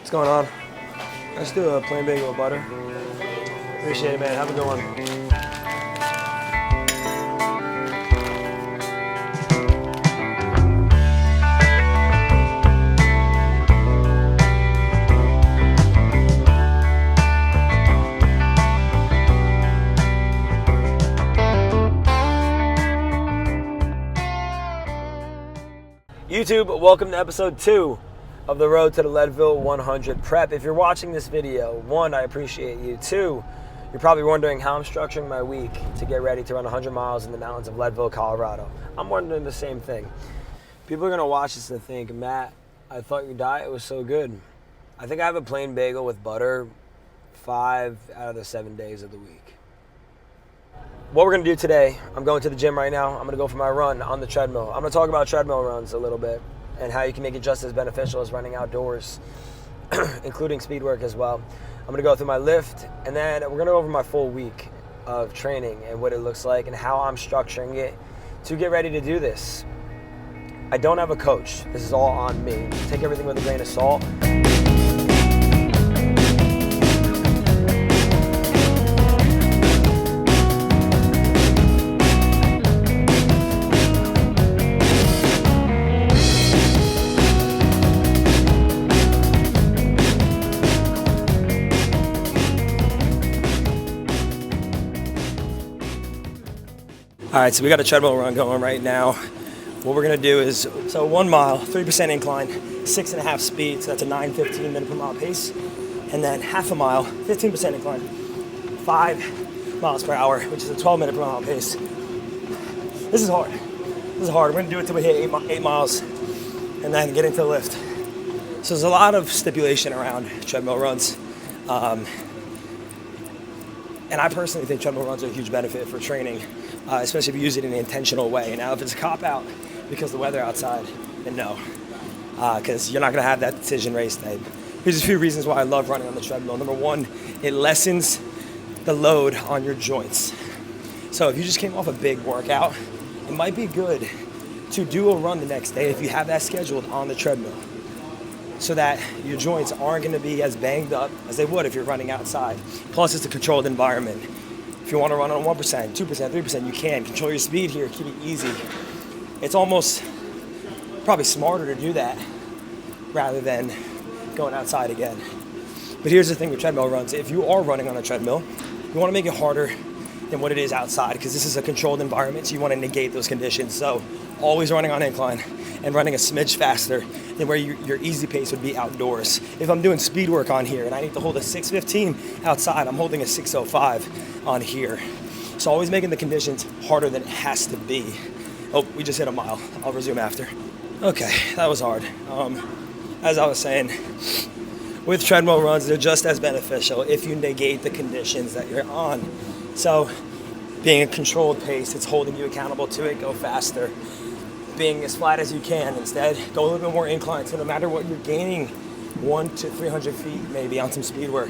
What's going on? Let's do a plain bagel with butter. Appreciate it, man. Have a good one. YouTube, welcome to episode 2 of the Road to the Leadville 100 Prep. If you're watching this video, 1, I appreciate you. 2, you're probably wondering how I'm structuring my week to get ready to run 100 miles in the mountains of Leadville, Colorado. I'm wondering the same thing. People are gonna watch this and think, Matt, I thought your diet was so good. I think I have a plain bagel with butter 5 out of the 7 days of the week. What we're gonna do today, I'm going to the gym right now. I'm gonna go for my run on the treadmill. I'm gonna talk about treadmill runs a little bit and how you can make it just as beneficial as running outdoors, including speed work as well. I'm gonna go through my lift, and then we're gonna go over my full week of training and what it looks like and how I'm structuring it to get ready to do this. I don't have a coach. This is all on me. Take everything with a grain of salt. All right, so we got a treadmill run going right now. What we're gonna do is, 1 mile, 3% incline, 6.5 speed, so that's a 9:15 minute per mile pace. And then half a mile, 15% incline, 5 miles per hour, which is a 12 minute per mile pace. This is hard. We're gonna do it till we hit 8 miles and then get into the lift. So there's a lot of stipulation around treadmill runs. And I personally think treadmill runs are a huge benefit for training, especially if you use it in an intentional way. Now, if it's a cop-out because the weather outside, then no, because you're not going to have that decision race day. Here's a few reasons why I love running on the treadmill. Number 1, it lessens the load on your joints. So if you just came off a big workout, it might be good to do a run the next day if you have that scheduled on the treadmill, so that your joints aren't going to be as banged up as they would if you're running outside. Plus, it's a controlled environment. If you want to run on 1%, 2%, 3%, you can. Control your speed here, keep it easy. It's almost probably smarter to do that rather than going outside again. But here's the thing with treadmill runs. If you are running on a treadmill, you want to make it harder than what it is outside, because this is a controlled environment, so you want to negate those conditions. So always running on incline and running a smidge faster than where your easy pace would be outdoors. If I'm doing speed work on here and I need to hold a 6:15 outside, I'm holding a 6:05 on here. So always making the conditions harder than it has to be. Oh, we just hit a mile. I'll resume after. Okay, that was hard. As I was saying, with treadmill runs, they're just as beneficial if you negate the conditions that you're on. So being a controlled pace, it's holding you accountable to it, go faster. Being as flat as you can, instead, go a little bit more inclined. So no matter what, you're gaining 100 to 300 feet maybe on some speed work.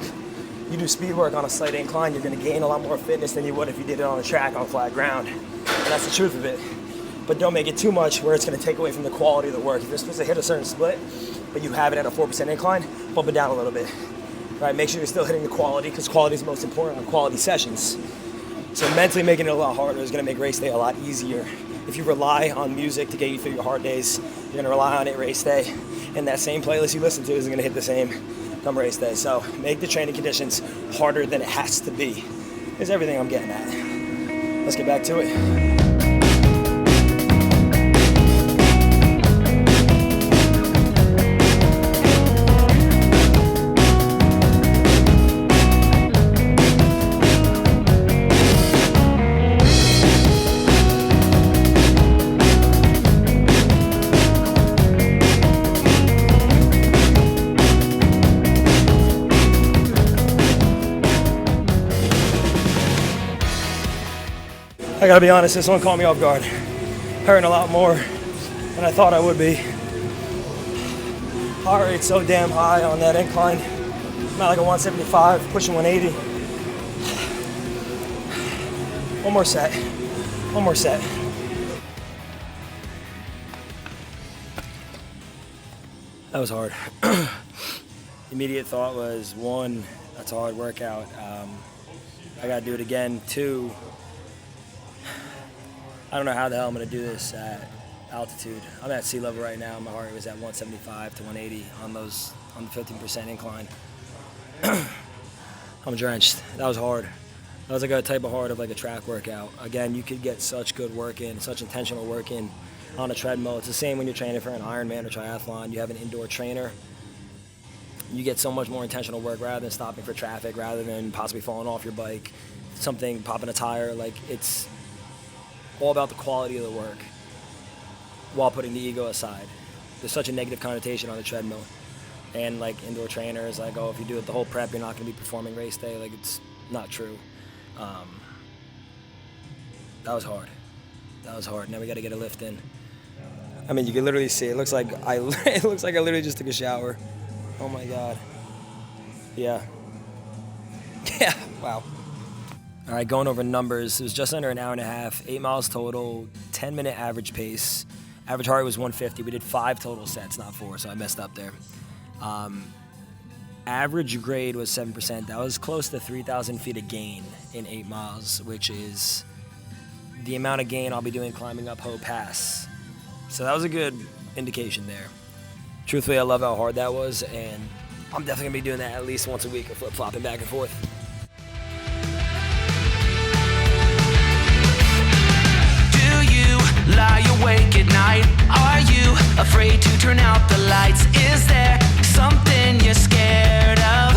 You do speed work on a slight incline, you're gonna gain a lot more fitness than you would if you did it on a track on flat ground. And that's the truth of it. But don't make it too much where it's gonna take away from the quality of the work. If you're supposed to hit a certain split, but you have it at a 4% incline, bump it down a little bit. Right, make sure you're still hitting the quality, because quality is most important on quality sessions. So mentally making it a lot harder is gonna make race day a lot easier. If you rely on music to get you through your hard days, you're gonna rely on it race day. And that same playlist you listen to isn't gonna hit the same come race day. So make the training conditions harder than it has to be, is everything I'm getting at. Let's get back to it. I gotta be honest, this one caught me off guard. Hurting a lot more than I thought I would be. Heart rate's so damn high on that incline. I'm at like a 175, pushing 180. One more set. That was hard. immediate thought was, one, that's a hard workout. I got to do it again. Two, I don't know how the hell I'm going to do this at altitude. I'm at sea level right now. My heart rate was at 175 to 180 on the 15% incline. I'm drenched. That was hard. That was like a type of hard of like a track workout. Again, you could get such good work in, such intentional work in on a treadmill. It's the same when you're training for an Ironman or triathlon. You have an indoor trainer. You get so much more intentional work rather than stopping for traffic, rather than possibly falling off your bike, something, popping a tire. Like, it's all about the quality of the work while putting the ego aside. There's such a negative connotation on the treadmill. And like indoor trainers, like, oh, if you do it the whole prep, you're not going to be performing race day. Like, it's not true. That was hard. That was hard. Now we got to get a lift in. I mean, you can literally see. It looks like I literally just took a shower. Oh my God. Yeah. Yeah. Wow. All right, going over numbers. It was just under an hour and a half. 8 miles total. 10-minute average pace. Average heart rate was 150. We did 5 total sets, not 4, so I messed up there. Average grade was 7%. That was close to 3,000 feet of gain in 8 miles, which is the amount of gain I'll be doing climbing up Hope Pass. So that was a good indication there. Truthfully, I love how hard that was, and I'm definitely going to be doing that at least once a week, or flip-flopping back and forth. Do you lie awake at night? Are you afraid to turn out the lights? Is there something you're scared of?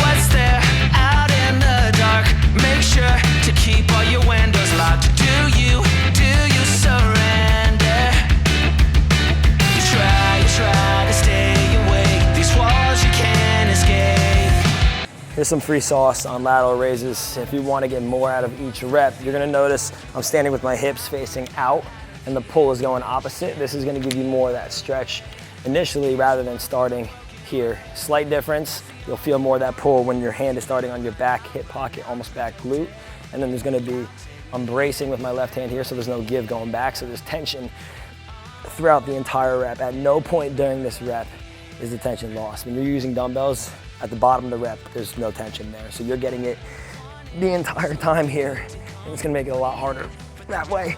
What's there out in the dark? Make sure to keep all your windows locked. Do you surrender? You try to stay awake. These walls you can't escape. Here's some free sauce on lateral raises. If you want to get more out of each rep, you're going to notice I'm standing with my hips facing out and the pull is going opposite. This is going to give you more of that stretch initially rather than starting here. Slight difference. You'll feel more of that pull when your hand is starting on your back hip pocket, almost back glute. And then there's going to be, I'm bracing with my left hand here, so there's no give going back. So there's tension throughout the entire rep. At no point during this rep is the tension lost. When you're using dumbbells, at the bottom of the rep, there's no tension there. So you're getting it the entire time here, and it's gonna make it a lot harder that way.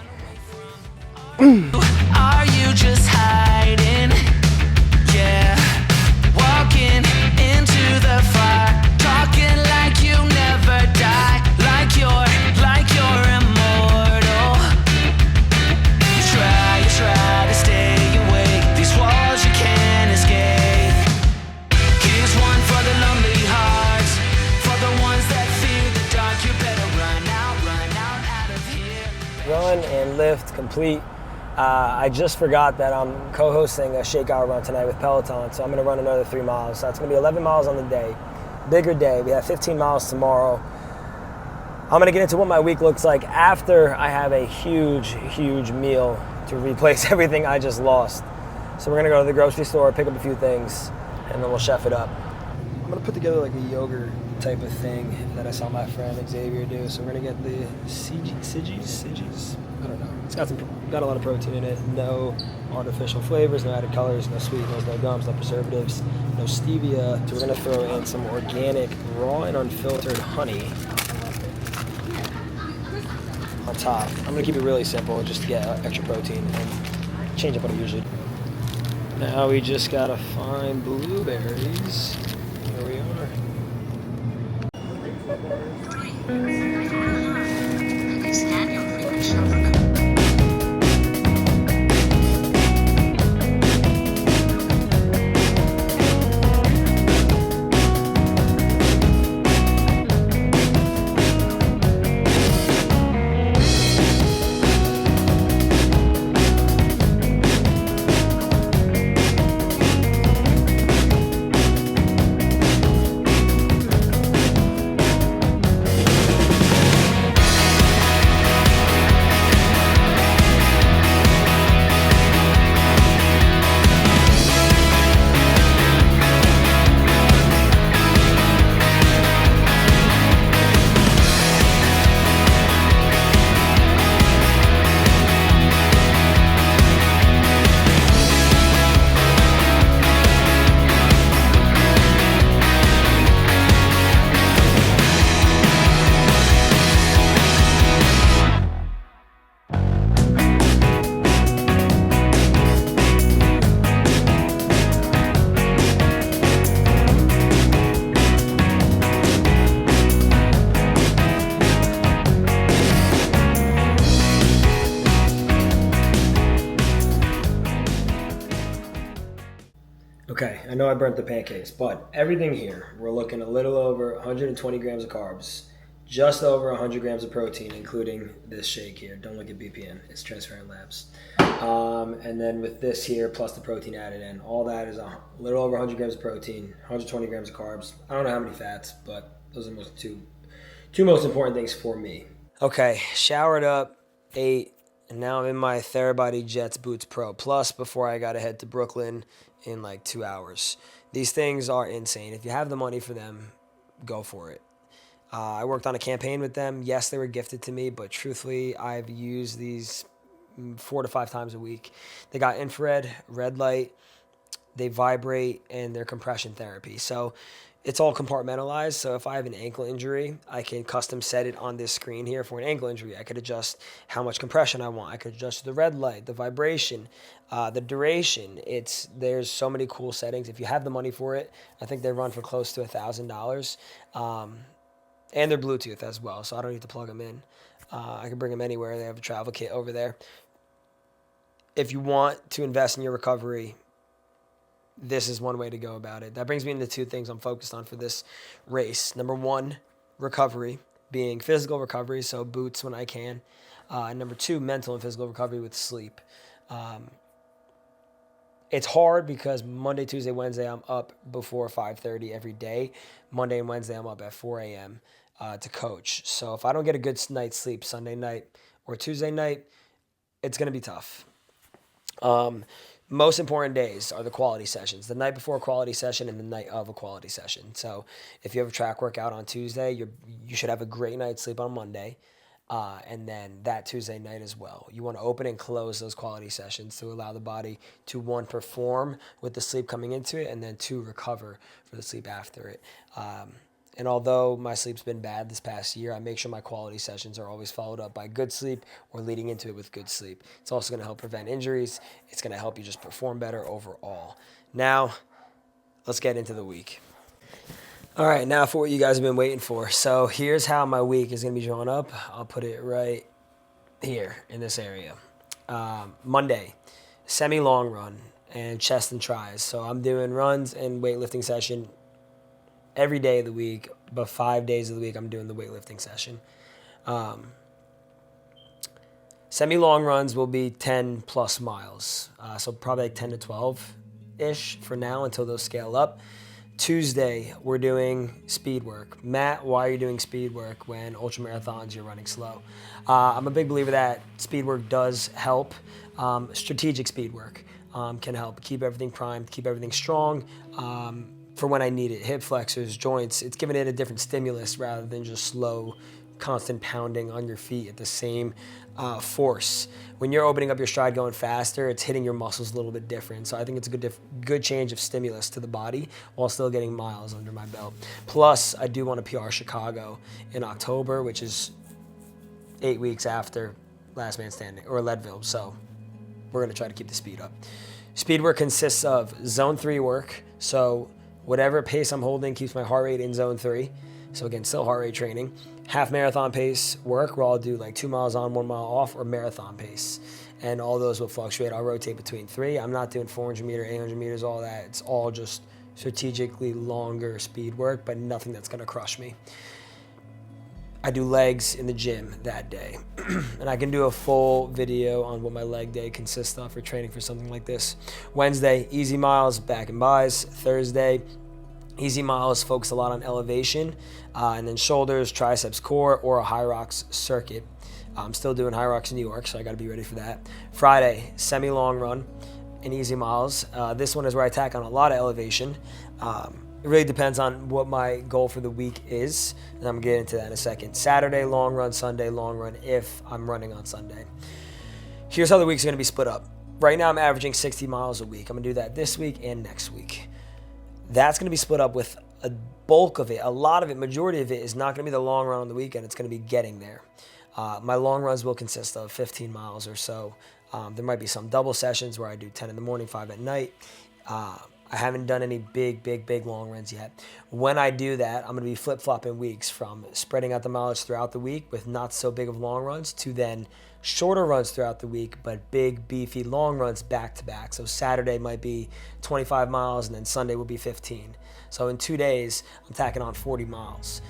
Are you just hiding? Yeah, walking into the fire, talking like you never die, like you're immortal. You try to stay awake. These walls you can't escape. Here's one for the lonely hearts, for the ones that fear the dark. You better run out of here. Run and lift complete. I just forgot that I'm co-hosting a shakeout run tonight with Peloton, so I'm going to run another 3 miles. So that's going to be 11 miles on the day. Bigger day. We have 15 miles tomorrow. I'm going to get into what my week looks like after I have a huge meal to replace everything I just lost. So we're going to go to the grocery store, pick up a few things, and then we'll chef it up. I'm going to put together like a yogurt type of thing that I saw my friend Xavier do. So we're going to get the Sigis. I don't know. It's got a lot of protein in it. No artificial flavors, no added colors, no sweeteners, no gums, no preservatives, no stevia. So we're going to throw in some organic, raw and unfiltered honey on top. I'm going to keep it really simple just to get extra protein and change up what I usually do. Now we just got to find blueberries. Here we are. Okay, I know I burnt the pancakes, but everything here, we're looking a little over 120 grams of carbs, just over 100 grams of protein, including this shake here. Don't look at BPN, it's Transferrin Labs. And then with this here, plus the protein added in, all that is a little over 100 grams of protein, 120 grams of carbs. I don't know how many fats, but those are the two most important things for me. Okay, showered up, ate, and now I'm in my Therabody Jets Boots Pro Plus before I got to head to Brooklyn in like 2 hours. These things are insane. If you have the money for them, go for it. I worked on a campaign with them. Yes, they were gifted to me, but truthfully, I've used these 4 to 5 times a week. They got infrared, red light, they vibrate, and they're compression therapy. So it's all compartmentalized. So if I have an ankle injury, I can custom set it on this screen here for an ankle injury. I could adjust how much compression I want. I could adjust the red light, the vibration, the duration. There's so many cool settings. If you have the money for it, I think they run for close to $1,000. And they're Bluetooth as well, so I don't need to plug them in. I can bring them anywhere. They have a travel kit over there. If you want to invest in your recovery, this is one way to go about it. That brings me into 2 things I'm focused on for this race. Number 1, recovery, being physical recovery, so boots when I can. And number 2, mental and physical recovery with sleep. It's hard because Monday, Tuesday, Wednesday, I'm up before 5:30 every day. Monday and Wednesday, I'm up at 4 a.m. To coach. So if I don't get a good night's sleep Sunday night or Tuesday night, it's going to be tough. Most important days are the quality sessions, the night before a quality session and the night of a quality session. So if you have a track workout on Tuesday, you should have a great night's sleep on Monday. And then that Tuesday night as well. You want to open and close those quality sessions to allow the body to, 1, perform with the sleep coming into it, and then 2, recover for the sleep after it. And although my sleep's been bad this past year, I make sure my quality sessions are always followed up by good sleep or leading into it with good sleep. It's also going to help prevent injuries. It's going to help you just perform better overall. Now, let's get into the week. All right, now for what you guys have been waiting for. So here's how my week is going to be drawn up. I'll put it right here in this area. Monday, semi-long run and chest and tries. So I'm doing runs and weightlifting session every day of the week, but 5 days of the week I'm doing the weightlifting session. Semi-long runs will be 10 plus miles. So probably like 10 to 12-ish for now until those scale up. Tuesday, we're doing speed work. Matt, why are you doing speed work when ultramarathons you're running slow? I'm a big believer that speed work does help. Strategic speed work can help keep everything primed, keep everything strong for when I need it. Hip flexors, joints, it's giving it a different stimulus rather than just slow, constant pounding on your feet at the same force. When you're opening up your stride going faster, it's hitting your muscles a little bit different. So I think it's a good change of stimulus to the body while still getting miles under my belt. Plus, I do want to PR Chicago in October, which is 8 weeks after Last Man Standing, or Leadville. So we're going to try to keep the speed up. Speed work consists of zone 3 work. So whatever pace I'm holding keeps my heart rate in zone 3. So again, still heart rate training. Half marathon pace work where I'll do like 2 miles on, 1 mile off, or marathon pace. And all those will fluctuate. I'll rotate between 3. I'm not doing 400 meter, 800 meters, all that. It's all just strategically longer speed work, but nothing that's gonna crush me. I do legs in the gym that day. And I can do a full video on what my leg day consists of for training for something like this. Wednesday, easy miles, back and buys. Thursday, easy miles, focus a lot on elevation, and then shoulders, triceps, core, or a high rocks circuit. I'm still doing high rocks in New York, so I got to be ready for that. Friday, semi-long run and easy miles. This one is where I tack on a lot of elevation. It really depends on what my goal for the week is, and I'm going to get into that in a second. Saturday, long run. Sunday, long run if I'm running on Sunday. Here's how the week's going to be split up. Right now, I'm averaging 60 miles a week. I'm going to do that this week and next week. That's going to be split up with a bulk of it, a lot of it, majority of it is not going to be the long run on the weekend. It's going to be getting there. My long runs will consist of 15 miles or so. There might be some double sessions where I do 10 in the morning, 5 at night. I haven't done any big long runs yet. When I do that, I'm going to be flip-flopping weeks from spreading out the mileage throughout the week with not so big of long runs to then shorter runs throughout the week, but big, beefy, long runs back-to-back. So Saturday might be 25 miles, and then Sunday will be 15. So in 2 days, I'm tacking on 40 miles.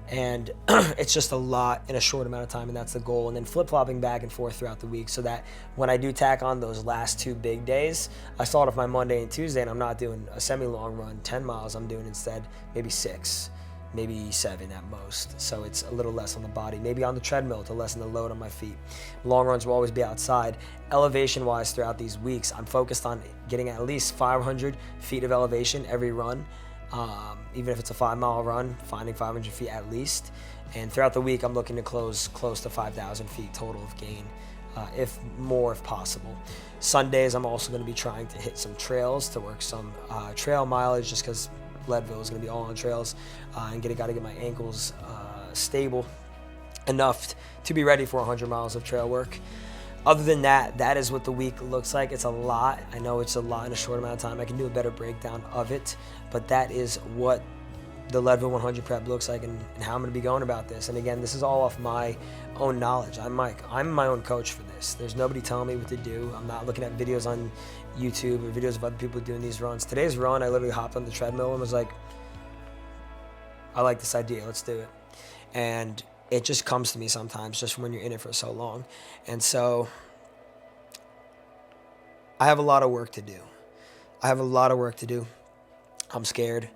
And it's just a lot in a short amount of time, and that's the goal. And then flip-flopping back and forth throughout the week so that when I do tack on those last 2 big days, I start off my Monday and Tuesday, and I'm not doing a semi-long run, 10 miles. I'm doing instead maybe 6, maybe 7 at most. So it's a little less on the body. Maybe on the treadmill to lessen the load on my feet. Long runs will always be outside. Elevation-wise throughout these weeks, I'm focused on getting at least 500 feet of elevation every run. Even if it's a 5-mile run, finding 500 feet at least. And throughout the week, I'm looking to close close to 5,000 feet total of gain, if possible. Sundays, I'm also going to be trying to hit some trails to work some trail mileage, just because Leadville is going to be all on trails, and got to get my ankles stable enough to be ready for 100 miles of trail work. Other than that, that is what the week looks like. It's a lot. I know it's a lot in a short amount of time. I can do a better breakdown of it, but that is what the Leadville 100 prep looks like and how I'm going to be going about this. And again, this is all off my own knowledge. I'm Mike. I'm my own coach for this. There's nobody telling me what to do. I'm not looking at videos on YouTube or videos of other people doing these runs. Today's run, I literally hopped on the treadmill and was like, I like this idea. Let's do it. And it just comes to me sometimes, just when you're in it for so long. And so I have a lot of work to do. I'm scared.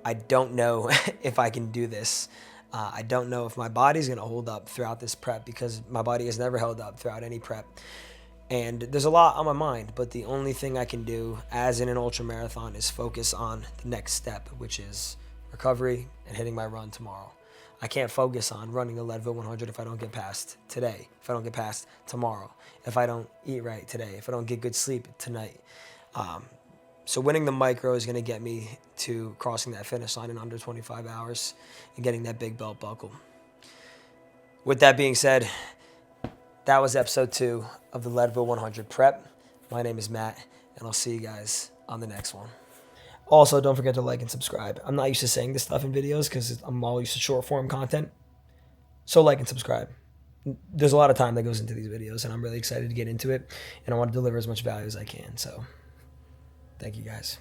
I don't know if I can do this. I don't know if my body's going to hold up throughout this prep, because my body has never held up throughout any prep. And there's a lot on my mind, but the only thing I can do, as in an ultramarathon, is focus on the next step, which is recovery and hitting my run tomorrow. I can't focus on running the Leadville 100 if I don't get past today, if I don't get past tomorrow, if I don't eat right today, if I don't get good sleep tonight. So winning the micro is going to get me to crossing that finish line in under 25 hours and getting that big belt buckle. With that being said, that was episode 2 of the Leadville 100 prep. My name is Matt, and I'll see you guys on the next one. Also, don't forget to like and subscribe. I'm not used to saying this stuff in videos because I'm all used to short form content. So like and subscribe. There's a lot of time that goes into these videos, and I'm really excited to get into it, and I want to deliver as much value as I can. So thank you guys.